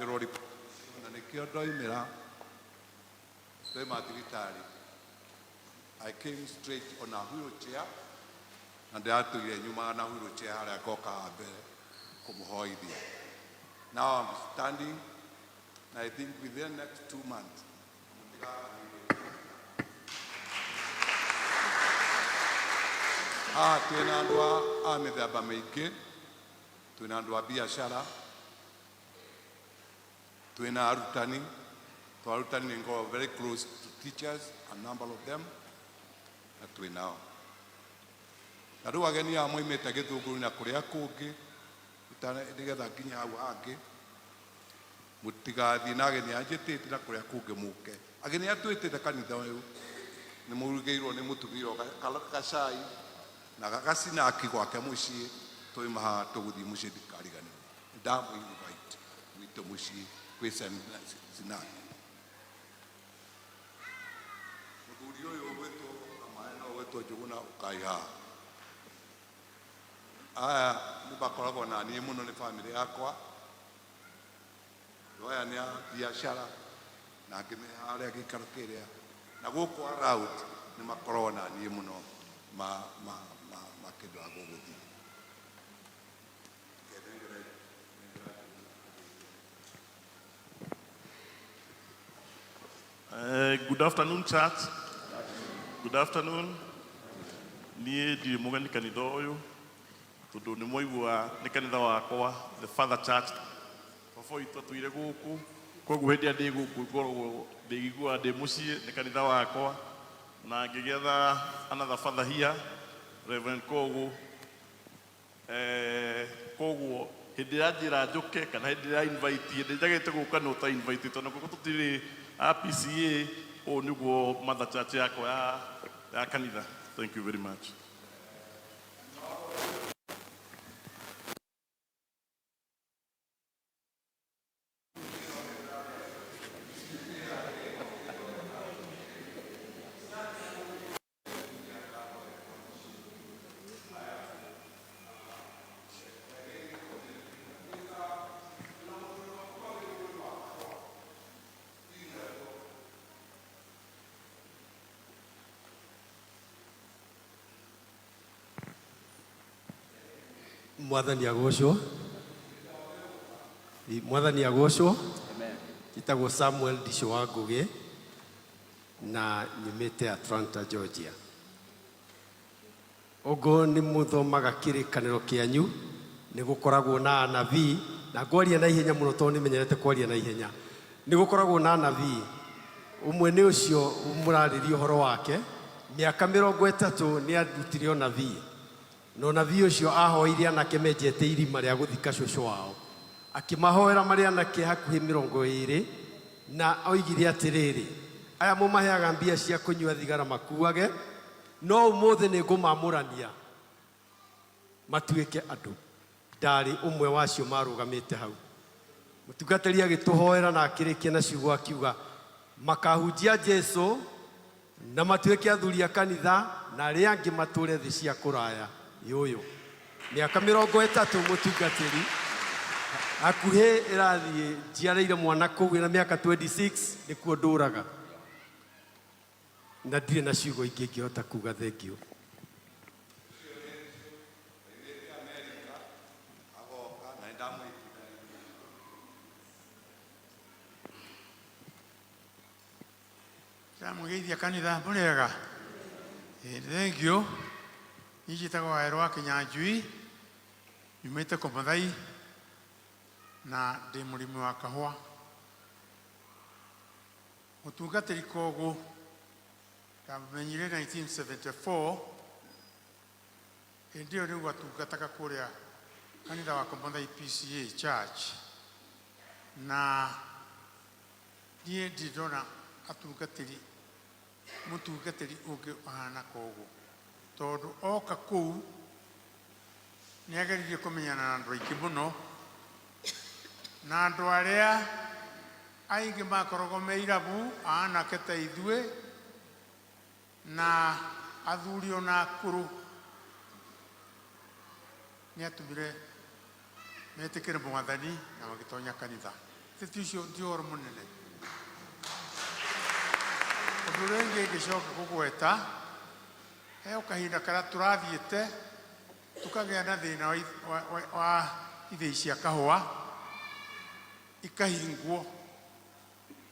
gerori na nikio ndoimira twe matigitari. I came straight on a wheelchair and ndatuire nyuma na wheelchair haria goka mbere kumuhoithia. Now I'm standing, and I think within the next 2 months twina andu a mithemba miingi, twina andu a biashara, twina arutani. Arutani ngo very close to teachers, a number of them, na twinao. Na riu ageni a moimite Githunguru na kuria kungi ndigetha nginya hau hangi mutigathi na ageni anjitite na kuria kungi muke. Ageni atwitite kanitha uyu ni murugeirwo ni mutugiro gacai na gagacinaki gwake mucii tuma ha tuguthi mucii ndikarigani ndamu invite wito mucii kwi sinaki muthuri uyu gwitwo amaena gwitwo Njuguna ukaiha. Aya nibakoragwo na niĩ muno ni family yakwa. Aya ni a biashara na angĩ me harĩa gĩikaro kĩrĩa na gũkũ around nĩ makoragwo na niĩ muno makĩndora gũgũthiĩ. Good afternoon, church. Good afternoon. Niĩ ndirĩ mũgeni kanitha ũyũ tondũ nĩ mwaigua nĩ kanitha wakwa, the Father Church. Baba witũ atũire gũkũ, koguo hĩndĩ ĩrĩa ndĩ gũkũ ngoragwo ndĩiguaga ndĩ mũciĩ, nĩ kanitha wakwa. Na ngĩgetha another father here, Reverend Kogu. Koguo hĩndĩ ĩrĩa njĩra njũke kana hĩndĩ ĩrĩa invite hĩndĩ njagĩte gũka no ta invite tondũ gũkũ tũtirĩ PCA. Ũũ nĩguo mother church yakwa ya kanitha. Thank you very much. Mwathani agocwo. Mwathani agocwo. Amen. Njĩtagwo Samuel Ndicũ wa Ngũgĩ na nyumĩte Atlanta, Georgia. Ũguo nĩ mũthomaga kĩrĩkanĩro kĩanyu, nĩ gũkoragwo na anabii, na ngwaria na ihenya mũno tondũ nĩ menyerete kwaria na ihenya. Nĩ gũkoragwo na anabii, ũmwe nĩ ũcio mũrarĩria ũhoro wake, mĩaka 30 nĩ arutire ũnabii. No nabii ucio ahoire anake menjete irima rĩa guthika cũcũ wao, akimahoera marĩ anake hakuhĩ 20 na oigire atĩrĩrĩ, aya mũmaheaga mbia cia kũnyua thigara makuage, no ũmũthĩ nĩ ngũmamũrania matuĩke andũ. Ndarĩ ũmwe wacio marũgamĩte hau. Mũtungatĩri agĩtũhoera na akĩrĩkia na ciugo akiuga makahunjia Jesũ na matuĩke athuri a kanitha na arĩa angĩ matũre thĩ cia kũraya. Yoyo miaka 30 mũtungatĩri hakuhĩ ĩrathiĩ njiarĩire mwana kũu na miaka 26 nĩkuo ndũraga na ndirĩ na ciugo ingĩ ingĩhota kuga thengio. Mũgeithia kanitha mũrega. Thengio. Njĩtagwo Waĩrũ wa Kĩnyanjui, nyumĩte Komathai na ndĩ mũrĩmi wa kahũa. Mũtungatĩri Kogu ndamenyire 1974, hĩndĩ ĩyo nĩguo atungataga kũrĩa kanitha wa Komathai PCA Church, na niĩ ndĩrona mũtungatĩri ũngĩ ahana Kogu tondũ oka kũu nĩ ageririe kũmenyana na andũ aingĩ mũno, na andũ arĩa aingĩ makoragwo me irabu anake ta ithuĩ na athuri ona akũrũ. Nĩ atũmire metĩkĩre Mwathani na magĩtonya kanitha. ũteti ũcio ti ũhoro mũnene. Ũndũ ũrĩa ũngĩ ingĩcoka kũgweta, he kahinda karĩa tũrathiĩte tũkagĩa na thĩna wa ithĩi cia kahũa ikahingwo,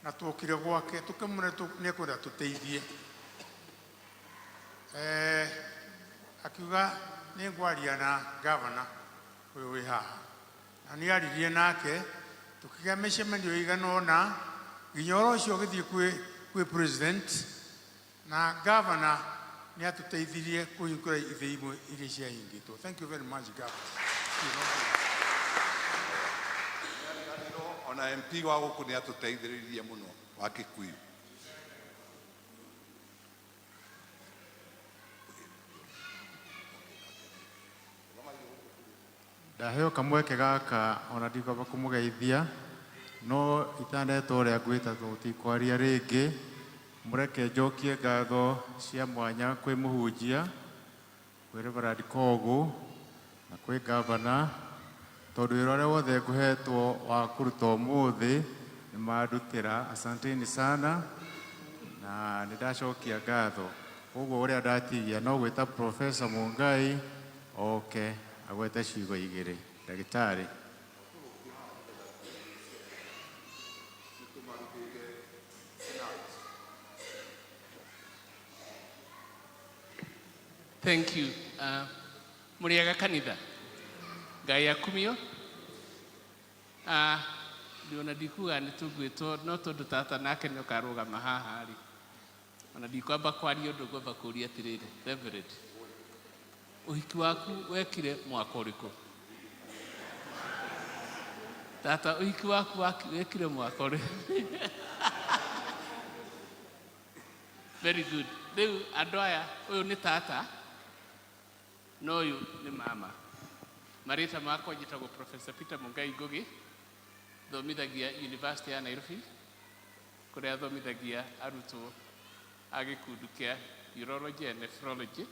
na twokire gwake tũkĩmwĩra nĩekwenda tũteithie. Akiuga nĩ ngwaria na gavana ũyũ wĩ haha, na nĩ aririe nake tũkĩgĩa mĩcemanio ĩigana ũna, nginya ũhoro ũcio ũgĩthiĩ kwĩ president, na gavana nĩ atũteithirie kũhingũra ithĩi imwe iria ciahingĩtwo. Thank you very much, Governor. Ona MP wa gũkũ nĩ atũteithĩrĩirie mũno wa Kikuyu. Ndaheo kamweke gaka ona ndikwamba kũmũgeithia, no itaneta ũrĩa ngwĩta tũtikwaria rĩngĩ. Mũreke njokie ngatho cia mwanya kwĩ mũhunjia, kwĩ Reverend Kogu na kwĩ gavana, tondũ wĩra ũrĩa wothe ngũhetwo wa kũruta ũmũthĩ nĩ mandutĩra. Asanteni sana, na nĩ ndacokia ngatho. Ũguo ũrĩa ndatigia no gwĩta Professor Mungai oke agwete ciugo igĩrĩ. Ndagĩtarĩ. Thank you. Muriaga kanitha. Ngai akumio. Ndiona ndikuga nĩ tũgwĩtwo no tondũ tata nake nĩ ũkarũgama haha rĩ. Ona ndikwamba kwaria ũndũ ngwamba kũũria atĩrĩrĩ, Reverend, ũhiki waku wekire mwaka ũrĩkũ? Tata, ũhiki waku wekire mwaka ũrĩkũ? Very good. Rĩu andũ aya, ũyũ nĩ tata, no ũyũ nĩ mama. Marĩĩtwa makwa njĩtagwo Professor Peter Mungai Ngugi, thomithagia University ya Nairobi, kũrĩa thomithagia arutwo a gĩkundi kĩa urology and nephrology,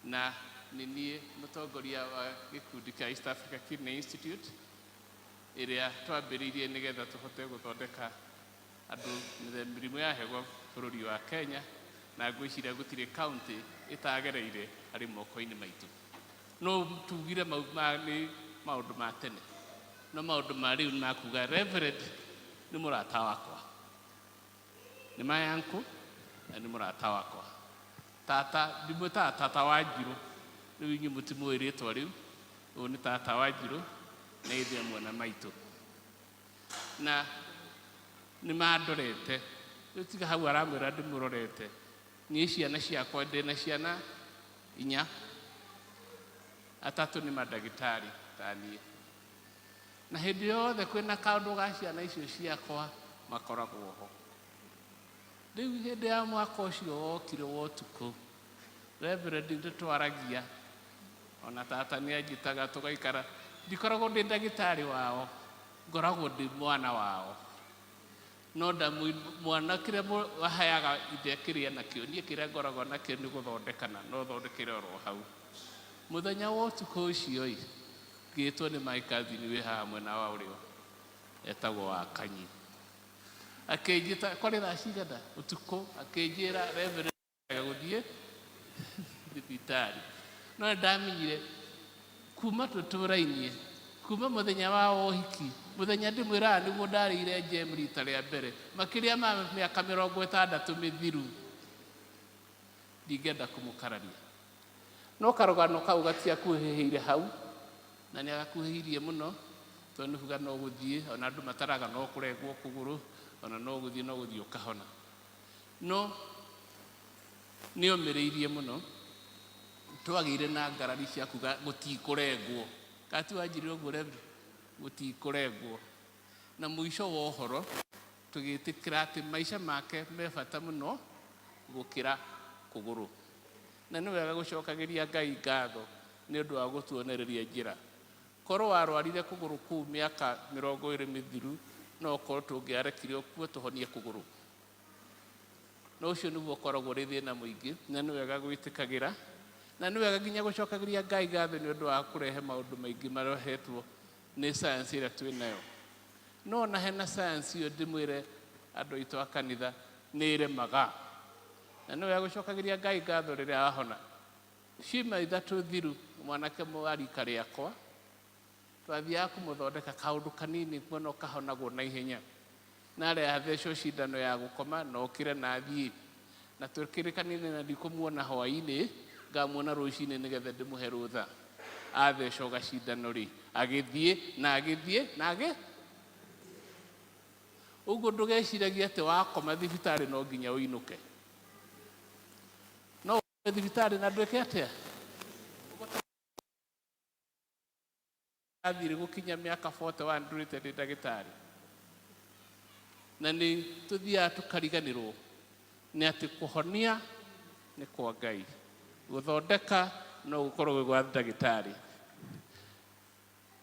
na nĩ niĩ mũtongoria wa gĩkundi kĩa East Africa Kidney Institute, ĩrĩa twambĩrĩirie nĩgetha tũhote gũthondeka andũ mĩrimũ ya higo bũrũri wa Kenya, na ngwĩciria gũtirĩ county ĩtagereire harĩ moko-inĩ maitũ. No tugire nĩ maũndũ ma tene, no maũndũ ma rĩu na kuga Reverend nĩ mũrata wakwa, nĩ mayanku na nĩ mũrata wakwa. Tata ndimwĩtaga tata wa Njirũ, rĩu inyuĩ mũtimũĩ rĩĩtwa rĩu. Ũyũ nĩ tata wa Njirũ na ithuĩ mwana maitũ, na nĩ mandorete. Rĩu tiga hau aramwĩra ndĩmũrorete. Niĩ ciana ciakwa ndĩna ciana 4, 3 nĩ mandagĩtarĩ ta niĩ, na hĩndĩ yothe kwĩna kaũndũ ga ciana icio ciakwa makoragwo ho. Rĩu hĩndĩ ya mwaka ũcio wokire wa ũtukũ, Reverend ndĩtwaragia, ona tata nĩ anjĩtaga tũgaikara. Ndikoragwo ndĩ ndagĩtarĩ wao, ngoragwo ndĩ mwana wao, no mwana kĩrĩa waheaga ithe kĩrĩa nakĩo, niĩ kĩrĩa ngoragwo nakĩo nĩ gũthondekana, no thondekere oro hau. Mũthenya wa ũtukũ ũcio ngĩtwo nĩ my cousin wĩ haha mwena wa ũrĩo, etagwo wa Kanyi, akĩnjĩta kwarĩ thaa cigana ũtukũ, akĩnjĩra Reverend gũthiĩ thibitarĩ. No nĩ ndamenyire kuma tũtũrainie, kuma mũthenya wa ũhiki, mũthenya ndĩmwĩraga nĩguo ndarĩire njemu rita rĩa mbere, makĩria ma mĩaka 60 mĩthiru, ndingĩenda kũmũkarania. No karũgano kau gatiakuhĩhĩire hau, na nĩ agakuhĩhirie mũno, tondũ nĩ kuga no gũthiĩ, ona andũ mataraga no kũrengwo kũgũrũ, ona no gũthiĩ ũkahona. No nĩ omĩrĩirie mũno, twagĩire na ngarari cia kuga gũtikũrengwo. Kati wanjire ũguo Reverend, gũtikũrengwo. Na mũico wa ũhoro tũgĩtĩkĩra atĩ maica make me bata mũno gũkĩra kũgũrũ, na nĩ wega gũcokagĩria Ngai ngatho nĩ ũndũ wa gũtuonereria njĩra. Korwo warwarire kũgũrũ kũu mĩaka 20 mĩthiru, no korwo tũngĩarekire ũkuo tũhonie kũgũrũ. Na ũcio nĩguo ũkoragwo ũrĩ thĩna mũingĩ, na nĩ wega gwĩtĩkagĩra, na nĩ wega nginya gũcokagĩria Ngai ngatho nĩ ũndũ wa kũrehe maũndũ maingĩ marehetwo nĩ science ĩrĩa twĩ nayo. no na hena science yo ndimwire andũ aitũ a kanitha nĩ ĩremaga na nĩ wega gũcokagiria Ngai ngatho rĩrĩa ahona. Ciumia ithatũ thiru mwanake wa rika rĩakwa twathiaga kũmũthondeka kaũndũ kanini kuona kahonagwo na ihenya, na arĩa athecwo cindano ya gũkoma na okĩre na athiĩ, na twĩkĩrĩ kanini na ndikũmuona hwaĩ-inĩ, ngamuona rũcinĩ nĩgetha ndĩmũhe rũtha. Athecwo gacindano rĩ agĩthiĩ na agĩthiĩ na agĩ. Ũguo ndũgeciragia atĩ wakoma thibitarĩ no nginya ũinũke. No thibitarĩ na ndwĩke atĩa? Athire gũkinya mĩaka 41 ndũrĩte ndĩ ndagĩtarĩ. Na nĩ tũthiaga tũkariganĩrwo nĩ atĩ kũhonia nĩ kwa Ngai, gũthondeka no gũkorwo gwĩ gwa ndagĩtarĩ.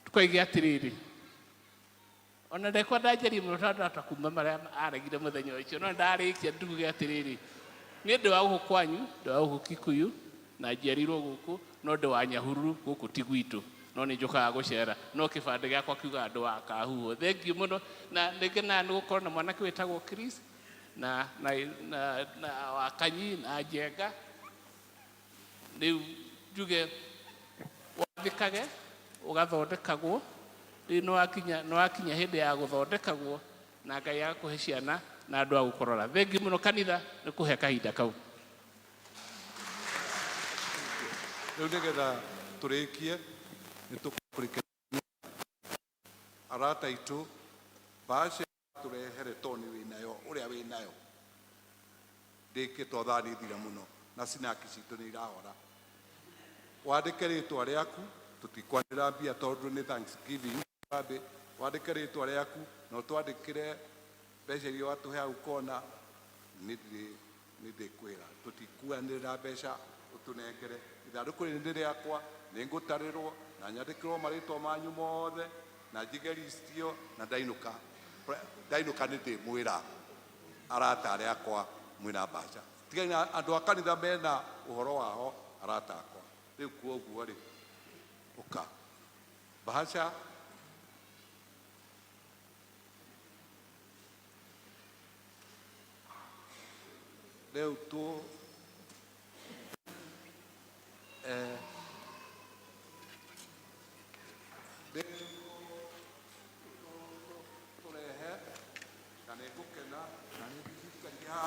Tũkoige atĩrĩrĩ, ona ndekwa ndanjaria mũno tondũ kuma marĩa aregire mũthenya ũcio, no ndarĩkia nduge atĩrĩrĩ, nĩ ndĩ wa gũkũ kwanyu, ndĩ wa gũkũ Kikuyu na njiarirwo gũkũ, no ndĩ wa Nyahururu, gũkũ ti gwitũ, no nĩ njokaga gũcera, no kĩbandĩ gĩakwa kiuga andũ a Kahuho. Thengiũ mũno, na nĩngenaga nĩ gũkorwo na mwanake wĩtagwo Chris na Wakanyi na Njenga. Rĩu njuge wathĩkage ũgathondekagwo, rĩu nĩ wakinya hĩndĩ ya gũthondekagwo na Ngai agakũhe ciana na andũ a gũkũrora. Thengiũ mũno kanitha nĩ kũhe kahinda kau. Rĩu nĩgetha tũrĩkie nĩ tũkũrĩkĩria arata aitũ Bahasha tũrehere toni wĩnayo ũrĩa wĩnayo ndĩkĩtwo thaa nĩ thira mũno na sinaki citũ nĩ irahora. Wandĩke rĩtwa rĩaku, tũtikwanĩra mbia tondũ nĩ Thanksgiving. Wandĩke rĩtwa rĩaku na ũtwandĩkĩre mbeca iria watũhe hau kona. Nĩ ndĩkwĩra tũtikuanĩrĩra mbeca ũtũnengere. Ithandũkũ rĩrĩ nĩ rĩakwa, nĩ ngũtarĩrwo na nyandĩkĩrwo marĩtwa manyu mothe na njige listio na ndainũka nĩ ndĩmwĩra arata arĩa akwa mwĩna Bahasha. Tigai na andũ a kanitha mena ũhoro wao arata akwa. Rĩu kuoguo rĩ ũka Bahasha rĩu tũrehe na nĩ ngũkena na nĩ ndikaria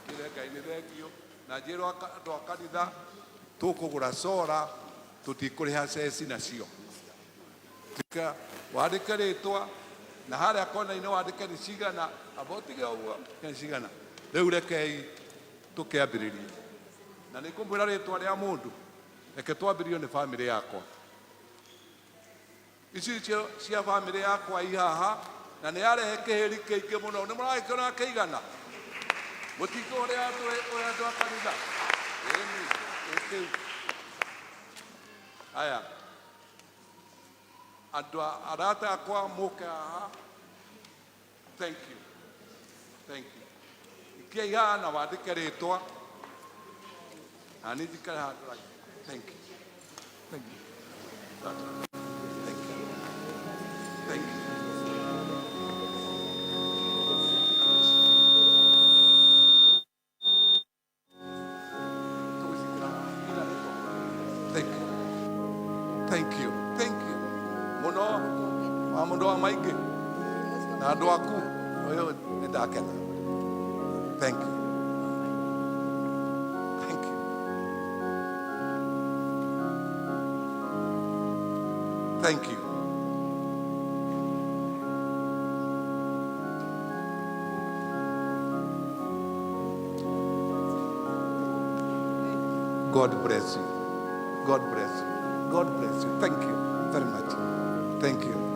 kĩre Ngai nĩ thengio na njĩrwo andũ a kanitha tũkũgũra sora tũtikũrĩha ceci nacio. Tika wandĩke rĩtwa na harĩa kona-inĩ wandĩke nĩ cigana abotige ũguo nĩ cigana. Rĩu rekei tũkĩambĩrĩrie na nĩ ngũmwĩra rĩtwa rĩa mũndũ. Reke twambĩrĩrio nĩ bamĩrĩ yakwa. Ici cia bamĩrĩ yakwa ihaha na nĩ yarehe kĩhĩri kĩingĩ mũno. Nĩ mũragĩkĩona kĩigana mũtingo ũrĩa andũ a kanitha. Aya andũ arata akwa mũke haha. Thank you. Thank you. Ikiai haha na wandĩke rĩtwa na nĩ njikare handũ. Thank you. Thank you. Thank you. Thank you. Thank you. Thank you. Thank you. Mũno wa mũndũ wa maingĩ na andũ aku ũyũ nĩ ndakena. Thank you. Thank you. Thank you. God bless you. God bless you. God bless you. Thank you very much. Thank you.